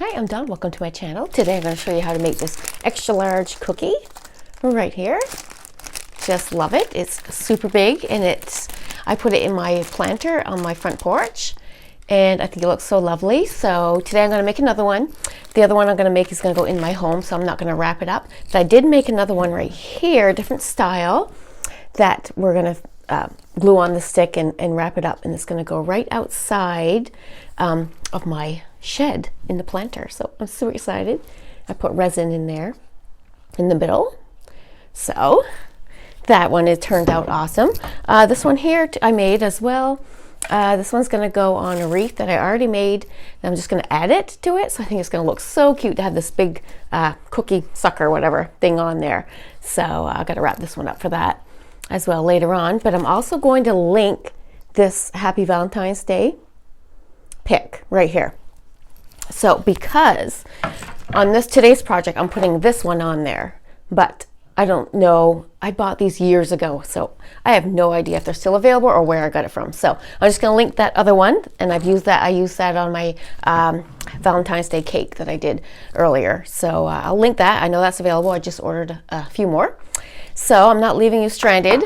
Hi, I'm Dawn. Welcome to my channel. Today I'm going to show you how to make this extra large cookie right here. Just love it. It's super big and I put it in my planter on my front porch and I think it looks so lovely. So today I'm going to make another one. The other one I'm going to make is going to go in my home, so I'm not going to wrap it up. But I did make another one right here, different style, that we're going to glue on the stick and wrap it up, and it's going to go right outside of my shed in the planter. So I'm super excited. I put resin in there in the middle. So that one has turned out awesome. This one here I made as well. This one's going to go on a wreath that I already made, and I'm just going to add it to it. So I think it's going to look so cute to have this big cookie sucker, whatever thing on there. So I've got to wrap this one up for that as well later on. But I'm also going to link this Happy Valentine's Day pic right here. So because on today's project, I'm putting this one on there, but I don't know. I bought these years ago, so I have no idea if they're still available or where I got it from. So I'm just going to link that other one, and I used that on my Valentine's Day cake that I did earlier. So I'll link that. I know that's available. I just ordered a few more, so I'm not leaving you stranded.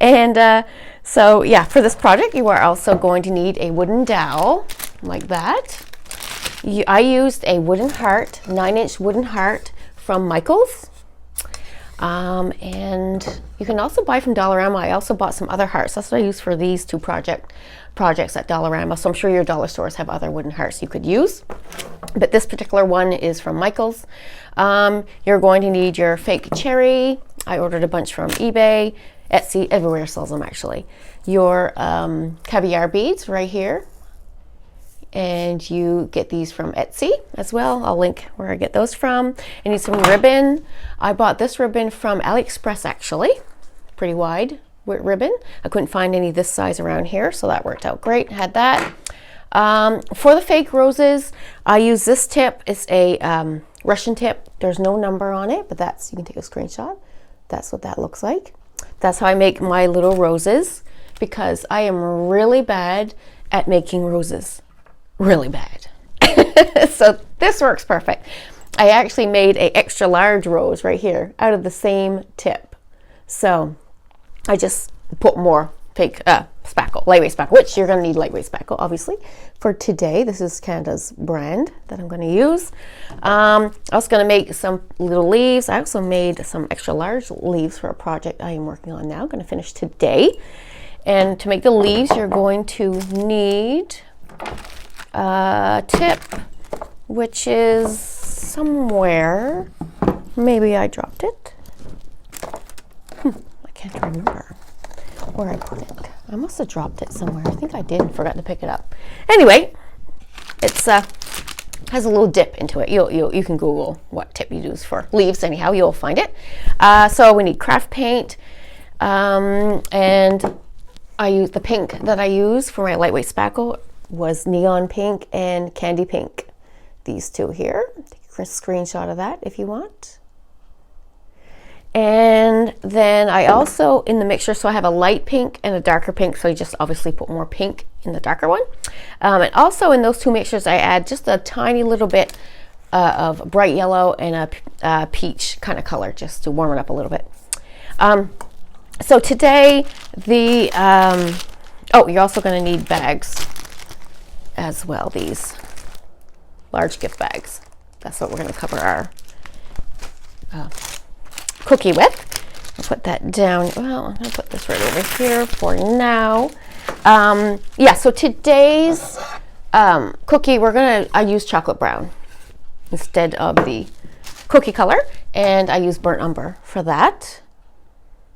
And so yeah, for this project, you are also going to need a wooden dowel like that. I used a wooden heart, 9-inch wooden heart from Michael's. And you can also buy from Dollarama. I also bought some other hearts. That's what I used for these two projects at Dollarama. So I'm sure your dollar stores have other wooden hearts you could use. But this particular one is from Michael's. You're going to need your fake cherry. I ordered a bunch from eBay. Etsy, everywhere sells them actually. Your caviar beads right here. And you get these from Etsy as well. I'll link where I get those from. I need some ribbon. I bought this ribbon from AliExpress actually. Pretty wide ribbon. I couldn't find any this size around here, so that worked out great. Had that. For the fake roses, I use this tip. It's a Russian tip. There's no number on it, but you can take a screenshot. That's what that looks like. That's how I make my little roses, because I am really bad at making roses. Really bad. So this works perfect. I actually made an extra large rose right here out of the same tip. So I just put more fake spackle, lightweight spackle, which you're going to need lightweight spackle, obviously, for today. This is Canada's brand that I'm going to use. I was going to make some little leaves. I also made some extra large leaves for a project I am working on now. I'm going to finish today. And to make the leaves, you're going to need tip, which is somewhere. Maybe I dropped it. I can't remember where I put it. I must have dropped it somewhere. I think I did and forgot to pick it up. Anyway, it's has a little dip into it. You can Google what tip you use for leaves. Anyhow, you'll find it. So we need craft paint, and I use the pink that I use for my lightweight spackle was neon pink and candy pink. These two here. Take a screenshot of that if you want. And then I also, in the mixture, so I have a light pink and a darker pink, so you just obviously put more pink in the darker one. And also in those two mixtures, I add just a tiny little bit of bright yellow and a peach kind of color, just to warm it up a little bit. So today, you're also going to need bags as well, these large gift bags. That's what we're going to cover our cookie with. I'll put that down. Well, I'm going to put this right over here for now. So today's cookie, I use chocolate brown instead of the cookie color, and I use burnt umber for that.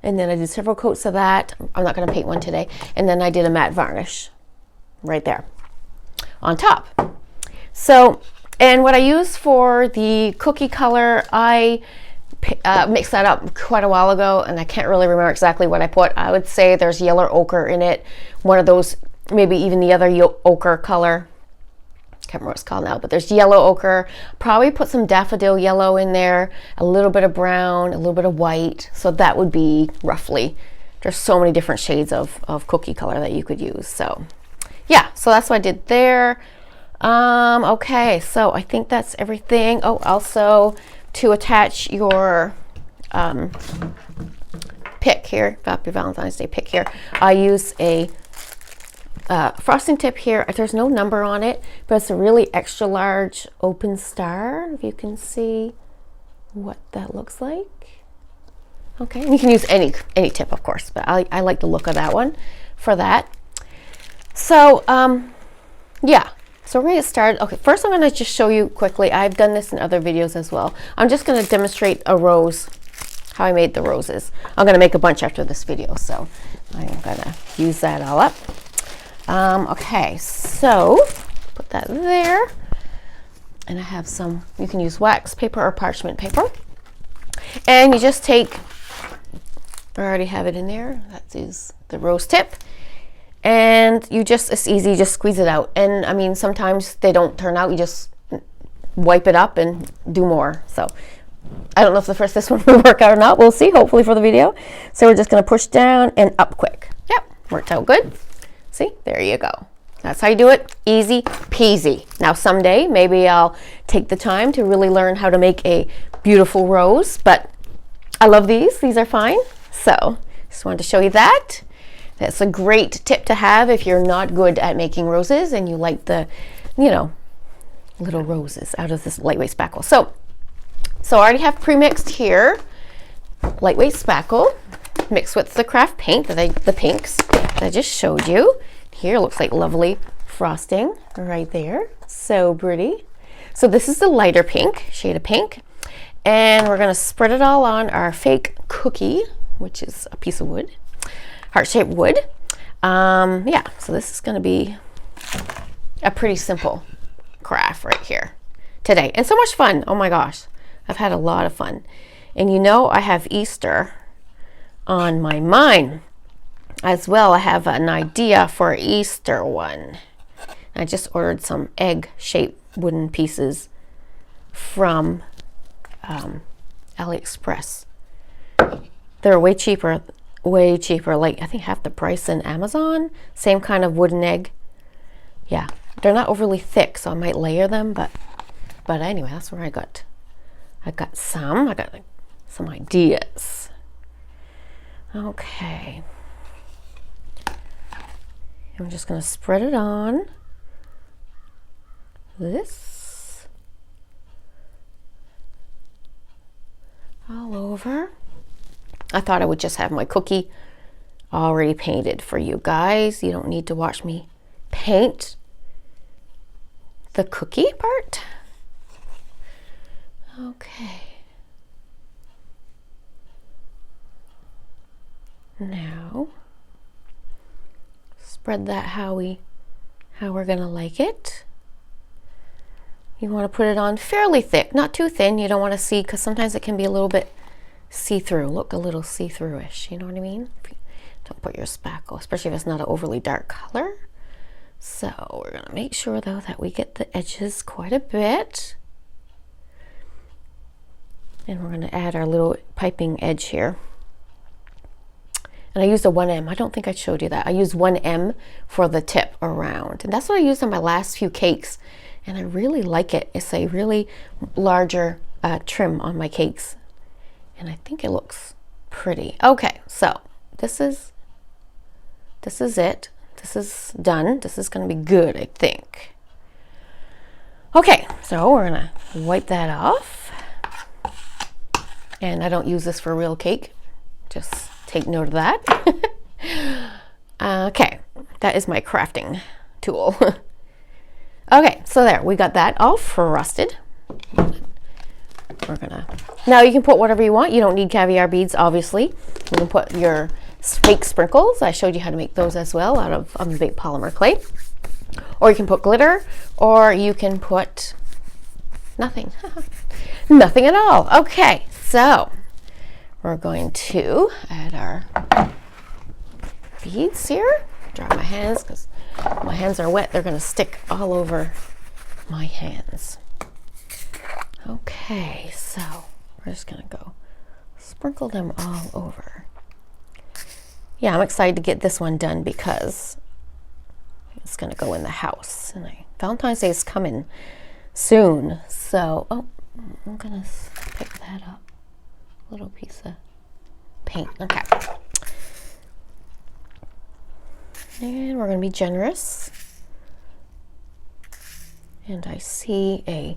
And then I did several coats of that. I'm not going to paint one today. And then I did a matte varnish right there on top. So, and what I use for the cookie color, I mixed that up quite a while ago, and I can't really remember exactly what I put. I would say there's yellow ochre in it, one of those, maybe even the other ochre color. Can't remember what it's called now, but there's yellow ochre. Probably put some daffodil yellow in there, a little bit of brown, a little bit of white. So that would be roughly, there's so many different shades of cookie color that you could use. So yeah, so that's what I did there. Okay, so I think that's everything. Oh, also to attach your pick here, happy Valentine's Day pick here, I use a frosting tip here. There's no number on it, but it's a really extra large open star, if you can see what that looks like. Okay, and you can use any tip, of course, but I like the look of that one for that. So yeah, so we're going to start. Okay, first I'm going to just show you quickly. I've done this in other videos as well. I'm just going to demonstrate a rose, how I made the roses. I'm going to make a bunch after this video, so I'm going to use that all up. Okay, so put that there, and I have some, you can use wax paper or parchment paper, and you just take, I already have it in there, that is the rose tip, and you just, it's easy, just squeeze it out. And I mean, sometimes they don't turn out, you just wipe it up and do more. So I don't know if this one will work out or not. We'll see, hopefully, for the video. So we're just going to push down and up quick. Yep, worked out good. See, there you go. That's how you do it. Easy peasy. Now someday, maybe I'll take the time to really learn how to make a beautiful rose, but I love these. These are fine. So just wanted to show you that. That's a great tip to have if you're not good at making roses and you like the, you know, little roses out of this lightweight spackle. So I already have pre-mixed here, lightweight spackle, mixed with the craft paint, the pinks that I just showed you. Here looks like lovely frosting right there. So pretty. So this is the lighter pink, shade of pink. And we're gonna spread it all on our fake cookie, which is a piece of wood, heart-shaped wood. Yeah, so this is gonna be a pretty simple craft right here today. And so much fun, oh my gosh. I've had a lot of fun. And you know, I have Easter on my mind as well. I have an idea for Easter one. I just ordered some egg-shaped wooden pieces from AliExpress. They're way cheaper, like I think half the price in Amazon. Same kind of wooden egg. Yeah, they're not overly thick, so I might layer them, but anyway, that's where I got some ideas. Okay. I'm just going to spread it on this all over. I thought I would just have my cookie already painted for you guys. You don't need to watch me paint the cookie part. Okay. Now spread that how we're gonna like it. You want to put it on fairly thick, not too thin. You don't want to see, because sometimes it can be a little bit see-through, look a little see-through-ish, you know what I mean? Don't put your spackle, especially if it's not an overly dark color. So we're gonna make sure though that we get the edges quite a bit. And we're gonna add our little piping edge here. And I used a 1M. I don't think I showed you that. I used 1M for the tip around. And that's what I used on my last few cakes. And I really like it. It's a really larger trim on my cakes. And I think it looks pretty. Okay, so this is it. This is done. This is gonna be good, I think. Okay, so we're gonna wipe that off. And I don't use this for real cake. Just take note of that. Okay, that is my crafting tool. Okay, so there, we got that all frosted. We're gonna, now you can put whatever you want. You don't need caviar beads, obviously. You can put your fake sprinkles. I showed you how to make those as well out of baked polymer clay. Or you can put glitter, or you can put nothing. Nothing at all. Okay, so we're going to add our beads here. Dry my hands because my hands are wet. They're going to stick all over my hands. Okay, so we're just going to go sprinkle them all over. Yeah, I'm excited to get this one done because It's gonna go in the house, and Valentine's Day is coming soon, so I'm gonna pick that up. Little piece of paint. Okay. And we're gonna be generous. And I see a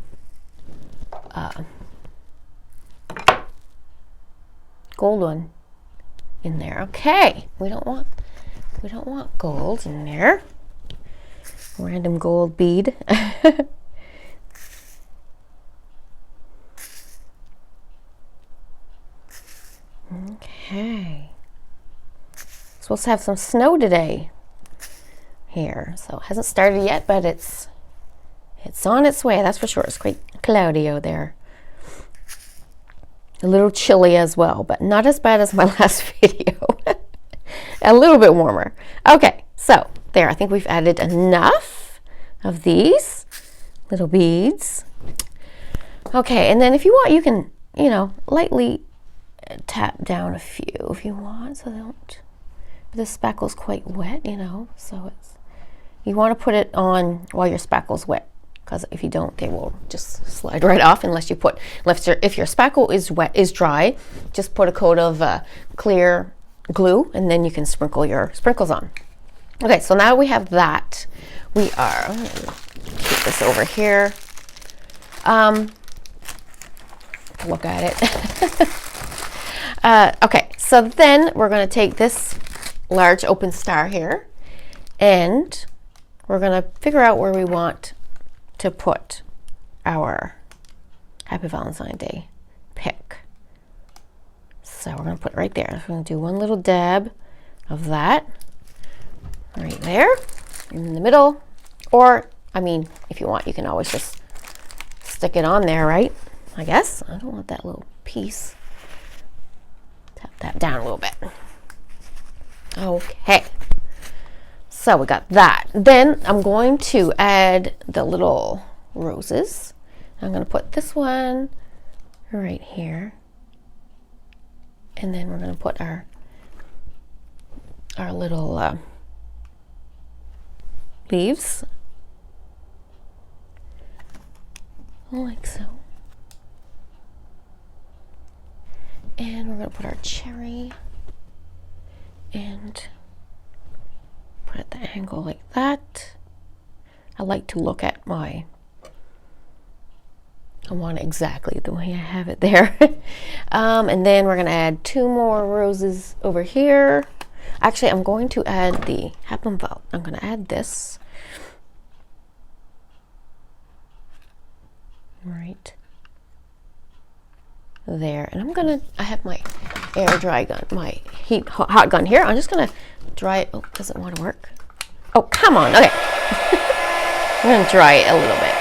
gold one in there. Okay, we don't want gold in there. Random gold bead. Okay. Supposed to have some snow today here, so it hasn't started yet, but it's on its way, that's for sure. It's quite cloudy out there. A little chilly as well, but not as bad as my last video. A little bit warmer. Okay, so there, I think we've added enough of these little beads. Okay, and then if you want, you can, lightly tap down a few if you want, so they don't. But this spackle's quite wet, so you want to put it on while your spackle's wet, because if you don't, they will just slide right off if your spackle is dry, just put a coat of clear glue, and then you can sprinkle your sprinkles on. Okay, so now we have that. I'm gonna keep this over here. Look at it. Okay, so then we're going to take this large open star here, and we're going to figure out where we want to put our Happy Valentine's Day pick. So we're going to put it right there. We're going to do one little dab of that right there in the middle, or if you want, you can always just stick it on there, right? I guess I don't want that little piece. Tap that down a little bit. Okay, so we got that. Then I'm going to add the little roses. I'm going to put this one right here, and then we're going to put our little leaves, like so. And we're going to put our cherry and put it at the angle like that. I like to look at I want it exactly the way I have it there. And then we're going to add 2 more roses over here. Actually, I'm going to add the Happen-Val. I'm going to add this right there, and I have my air dry gun, my hot gun here. I'm just gonna dry it. Oh, does it want to work? Oh, come on. Okay. I'm gonna dry it a little bit.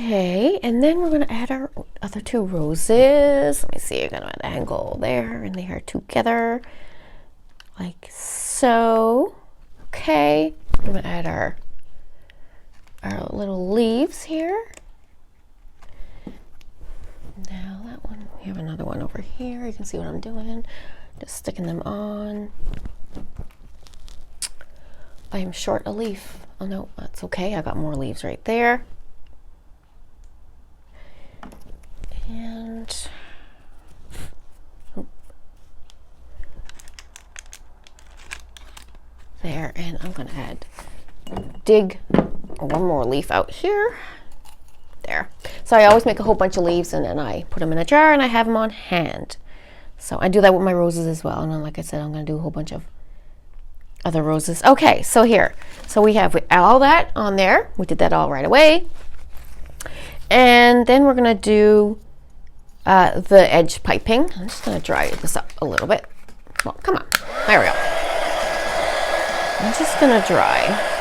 Okay, and then we're going to add our other 2 roses. Let me see, I'm going to add an angle there, and they are together like so. Okay, I'm going to add our little leaves here. Now that one, we have another one over here. You can see what I'm doing. Just sticking them on. I am short a leaf. Oh no, that's okay. I got more leaves right there. And there, and I'm going to dig one more leaf out here. There. So I always make a whole bunch of leaves, and then I put them in a jar, and I have them on hand. So I do that with my roses as well. And then, like I said, I'm going to do a whole bunch of other roses. Okay, so here. So we have all that on there. We did that all right away. And then we're going to do the edge piping. I'm just going to dry this up a little bit. Well, come on. There we go. I'm just going to dry.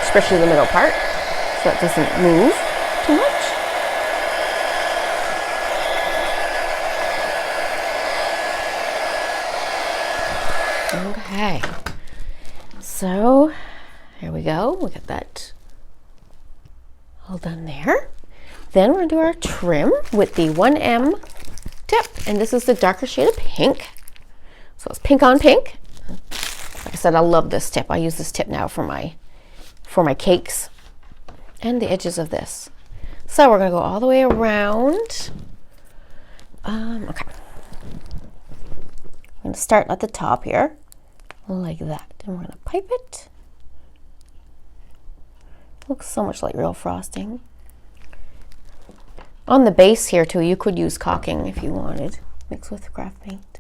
Especially the middle part, so it doesn't move too much. Okay, so here we go. We got that all done there. Then we're gonna do our trim with the 1M tip, and this is the darker shade of pink. So it's pink on pink. Like I said, I love this tip. I use this tip now for my cakes and the edges of this. So we're gonna go all the way around. Okay. I'm gonna start at the top here, like that, and we're gonna pipe it. Looks so much like real frosting. On the base here too, you could use caulking if you wanted, mixed with craft paint.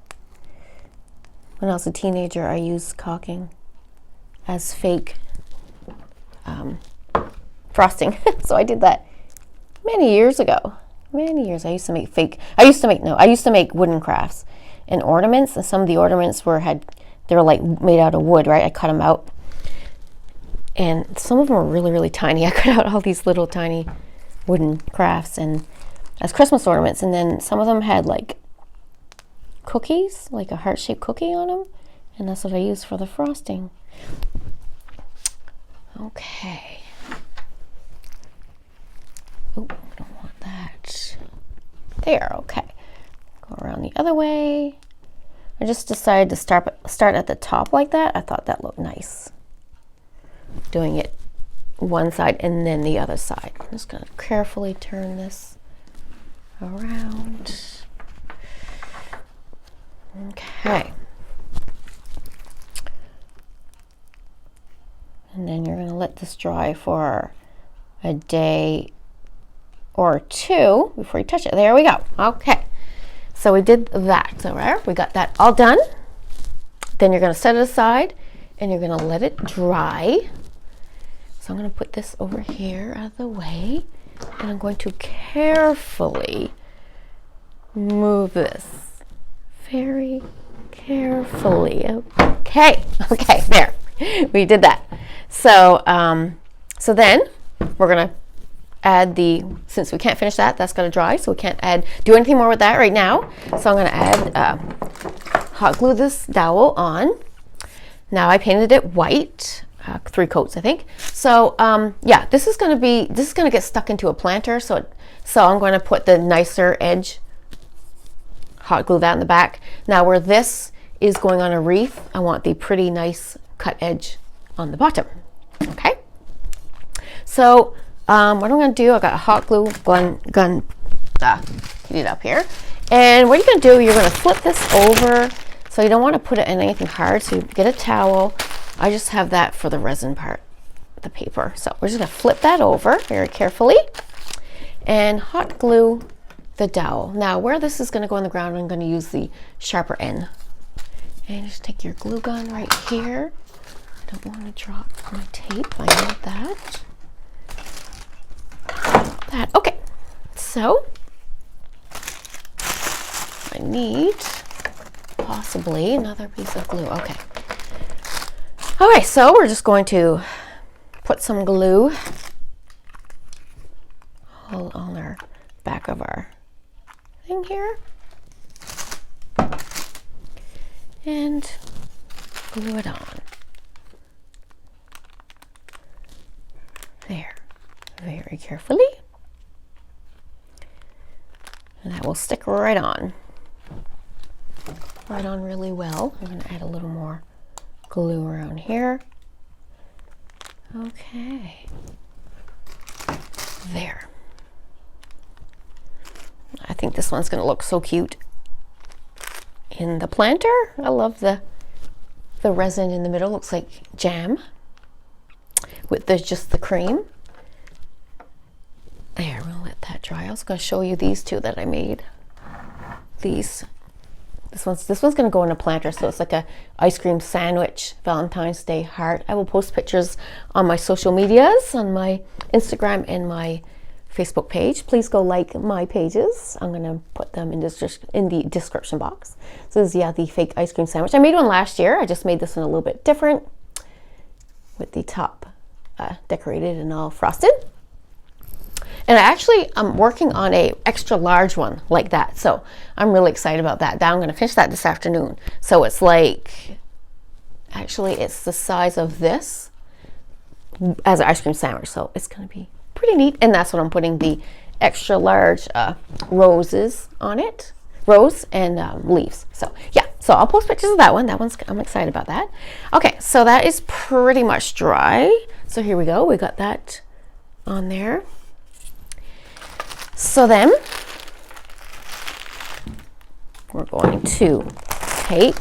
When I was a teenager, I used caulking as fake frosting. So I did that many years ago. Many years. I used to make wooden crafts and ornaments, and some of the ornaments they were like made out of wood, right? I cut them out. And some of them were really, really tiny. I cut out all these little tiny wooden crafts and as Christmas ornaments, and then some of them had like cookies, like a heart-shaped cookie on them, and that's what I used for the frosting. Okay. Oh, I don't want that. There, okay. Go around the other way. I just decided to start at the top like that. I thought that looked nice. Doing it one side and then the other side. I'm just going to carefully turn this around. Okay. And then you're going to let this dry for a day or two before you touch it. There we go. Okay. So we did that. So there, we got that all done. Then you're going to set it aside and you're going to let it dry. So I'm going to put this over here out of the way, and I'm going to carefully move this very carefully. Okay, there, we did that. So so then we're going to add since we can't finish that's going to dry, so we can't do anything more with that right now. So I'm going to add hot glue this dowel on. Now I painted it white. 3 coats, I think. So yeah, this is going to get stuck into a planter. So I'm going to put the nicer edge, hot glue that in the back. Now where this is going on a wreath, I want the pretty nice cut edge on the bottom. Okay. So what I'm going to do, I got a hot glue gun heated up here, and what you're going to do, you're going to flip this over. So you don't want to put it in anything hard. So you get a towel. I just have that for the resin part, the paper. So we're just going to flip that over very carefully and hot glue the dowel. Now where this is going to go on the ground, I'm going to use the sharper end. And just take your glue gun right here. I don't want to drop my tape. I need that. Okay. So I need possibly another piece of glue. Okay. Okay, so we're just going to put some glue all on our back of our thing here and glue it on. There, very carefully. And that will stick right on really well. I'm going to add a little more glue around here. Okay. There. I think this one's going to look so cute in the planter. I love the resin in the middle. Looks like jam with just the cream. There, we'll let that dry. I was going to show you these two that I made. This one's going to go in a planter, so it's like a ice cream sandwich Valentine's Day heart. I will post pictures on my social medias, on my Instagram and my Facebook page. Please go like my pages. I'm going to put them in the description box. So this is, the fake ice cream sandwich. I made one last year. I just made this one a little bit different with the top decorated and all frosted. And I'm working on a extra large one like that. So I'm really excited about that. Now I'm going to finish that this afternoon. So it's like Actually, it's the size of this as an ice cream sandwich, so it's going to be pretty neat. And that's what I'm putting the extra large roses on it, rose and leaves. So yeah, so I'll post pictures of that one. I'm excited about that. Okay, so that is pretty much dry. So here we go. We got that on there. So then we're going to take